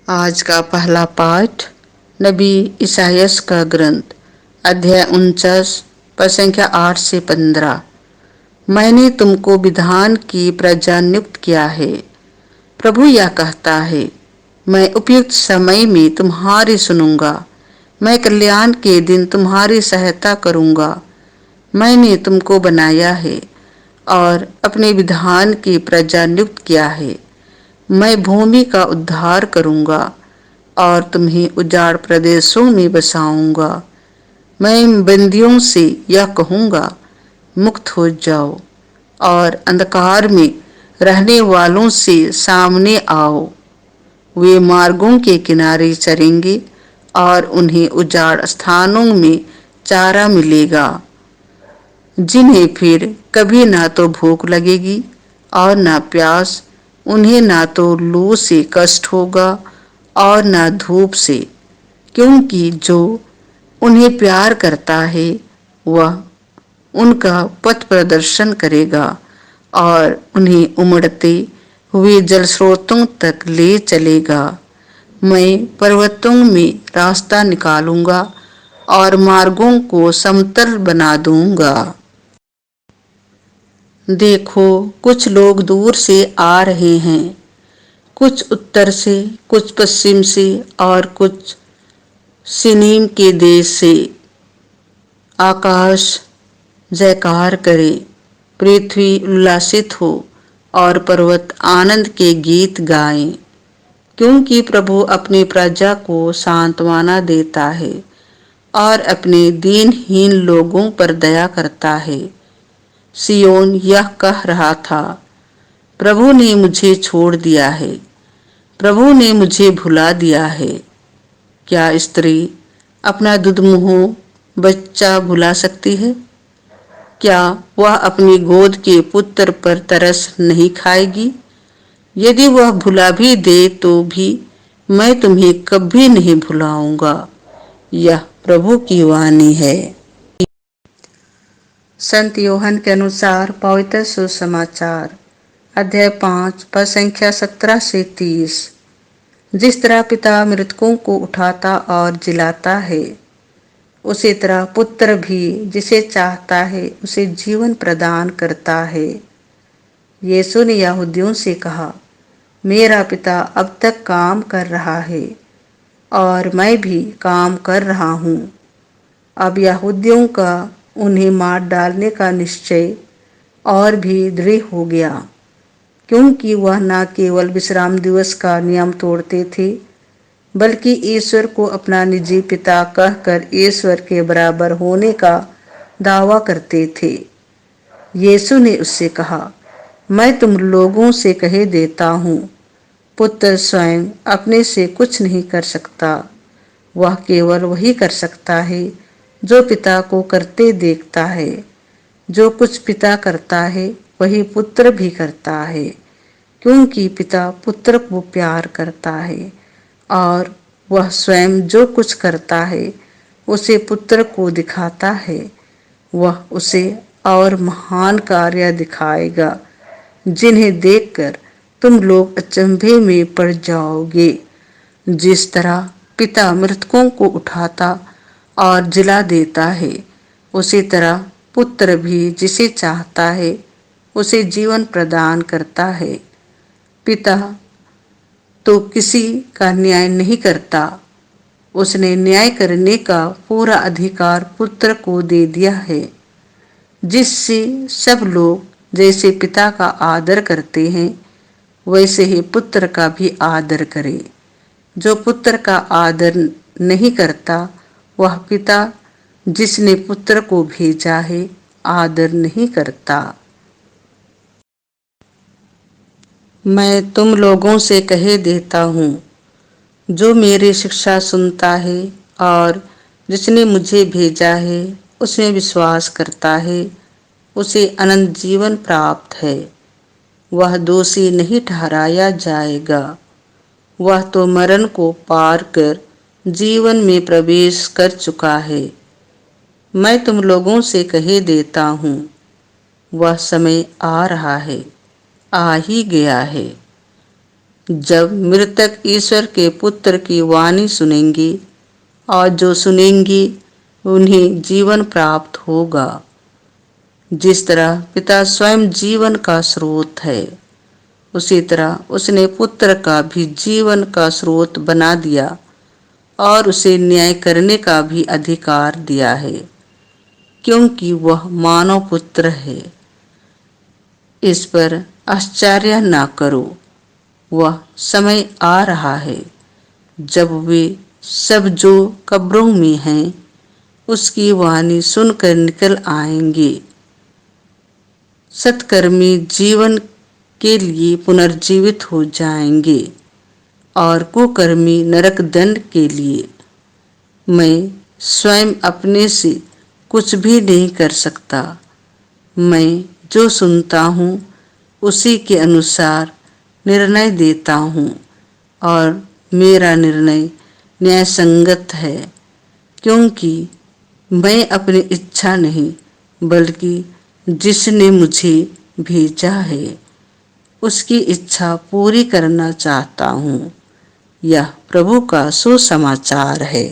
आज का पहला पाठ नबी ईसायास का ग्रंथ अध्याय 49 पद संख्या 8 से 15। मैंने तुमको विधान की प्रजा नियुक्त किया है, प्रभु यह कहता है। मैं उपयुक्त समय में तुम्हारी सुनूंगा, मैं कल्याण के दिन तुम्हारी सहायता करूंगा। मैंने तुमको बनाया है और अपने विधान की प्रजा नियुक्त किया है। मैं भूमि का उद्धार करूंगा और तुम्हें उजाड़ प्रदेशों में बसाऊंगा। मैं बंदियों से यह कहूंगा, मुक्त हो जाओ, और अंधकार में रहने वालों से सामने आओ। वे मार्गों के किनारे चरेंगे और उन्हें उजाड़ स्थानों में चारा मिलेगा, जिन्हें फिर कभी ना तो भूख लगेगी और ना प्यास। उन्हें ना तो लू से कष्ट होगा और ना धूप से, क्योंकि जो उन्हें प्यार करता है वह उनका पथ प्रदर्शन करेगा और उन्हें उमड़ते हुए जल स्रोतों तक ले चलेगा। मैं पर्वतों में रास्ता निकालूंगा और मार्गों को समतल बना दूंगा। देखो, कुछ लोग दूर से आ रहे हैं, कुछ उत्तर से, कुछ पश्चिम से और कुछ सिनीम के देश से। आकाश जयकार करे, पृथ्वी उल्लासित हो और पर्वत आनंद के गीत गाएं, क्योंकि प्रभु अपनी प्रजा को सांत्वना देता है और अपने दीनहीन लोगों पर दया करता है। सियोन यह कह रहा था, प्रभु ने मुझे छोड़ दिया है, प्रभु ने मुझे भुला दिया है। क्या स्त्री अपना दुधमुह बच्चा भुला सकती है? क्या वह अपनी गोद के पुत्र पर तरस नहीं खाएगी? यदि वह भुला भी दे तो भी मैं तुम्हें कभी नहीं भुलाऊंगा। यह प्रभु की वाणी है। संत यूहन्ना के अनुसार पवित्र सुसमाचार अध्याय 5 पद संख्या 17 से 30। जिस तरह पिता मृतकों को उठाता और जिलाता है, उसी तरह पुत्र भी जिसे चाहता है उसे जीवन प्रदान करता है। यीशु ने यहूदियों से कहा, मेरा पिता अब तक काम कर रहा है और मैं भी काम कर रहा हूँ। अब यहूदियों का उन्हें मार डालने का निश्चय और भी दृढ़ हो गया, क्योंकि वह न केवल विश्राम दिवस का नियम तोड़ते थे, बल्कि ईश्वर को अपना निजी पिता कहकर ईश्वर के बराबर होने का दावा करते थे। यीशु ने उससे कहा, मैं तुम लोगों से कह देता हूँ, पुत्र स्वयं अपने से कुछ नहीं कर सकता, वह केवल वही कर सकता है जो पिता को करते देखता है। जो कुछ पिता करता है वही पुत्र भी करता है, क्योंकि पिता पुत्र को प्यार करता है और वह स्वयं जो कुछ करता है उसे पुत्र को दिखाता है। वह उसे और महान कार्य दिखाएगा, जिन्हें देखकर तुम लोग अचंभे में पड़ जाओगे। जिस तरह पिता मृतकों को उठाता और जिला देता है, उसी तरह पुत्र भी जिसे चाहता है उसे जीवन प्रदान करता है। पिता तो किसी का न्याय नहीं करता, उसने न्याय करने का पूरा अधिकार पुत्र को दे दिया है, जिससे सब लोग जैसे पिता का आदर करते हैं वैसे ही पुत्र का भी आदर करें। जो पुत्र का आदर नहीं करता वह पिता जिसने पुत्र को भेजा है आदर नहीं करता। मैं तुम लोगों से कह देता हूँ, जो मेरी शिक्षा सुनता है और जिसने मुझे भेजा है उसमें विश्वास करता है, उसे अनंत जीवन प्राप्त है। वह दोषी नहीं ठहराया जाएगा, वह तो मरण को पार कर जीवन में प्रवेश कर चुका है। मैं तुम लोगों से कह देता हूँ, वह समय आ रहा है, आ ही गया है, जब मृतक ईश्वर के पुत्र की वाणी सुनेंगे और जो सुनेंगे उन्हें जीवन प्राप्त होगा। जिस तरह पिता स्वयं जीवन का स्रोत है, उसी तरह उसने पुत्र का भी जीवन का स्रोत बना दिया और उसे न्याय करने का भी अधिकार दिया है, क्योंकि वह मानव पुत्र है। इस पर आश्चर्य न करो, वह समय आ रहा है जब वे सब जो कब्रों में हैं उसकी वाणी सुनकर निकल आएंगे। सत्कर्मी जीवन के लिए पुनर्जीवित हो जाएंगे और कुकर्मी नरक दंड के लिए। मैं स्वयं अपने से कुछ भी नहीं कर सकता। मैं जो सुनता हूँ उसी के अनुसार निर्णय देता हूँ और मेरा निर्णय न्यायसंगत है, क्योंकि मैं अपनी इच्छा नहीं बल्कि जिसने मुझे भेजा है उसकी इच्छा पूरी करना चाहता हूँ। यह प्रभु का सुसमाचार है।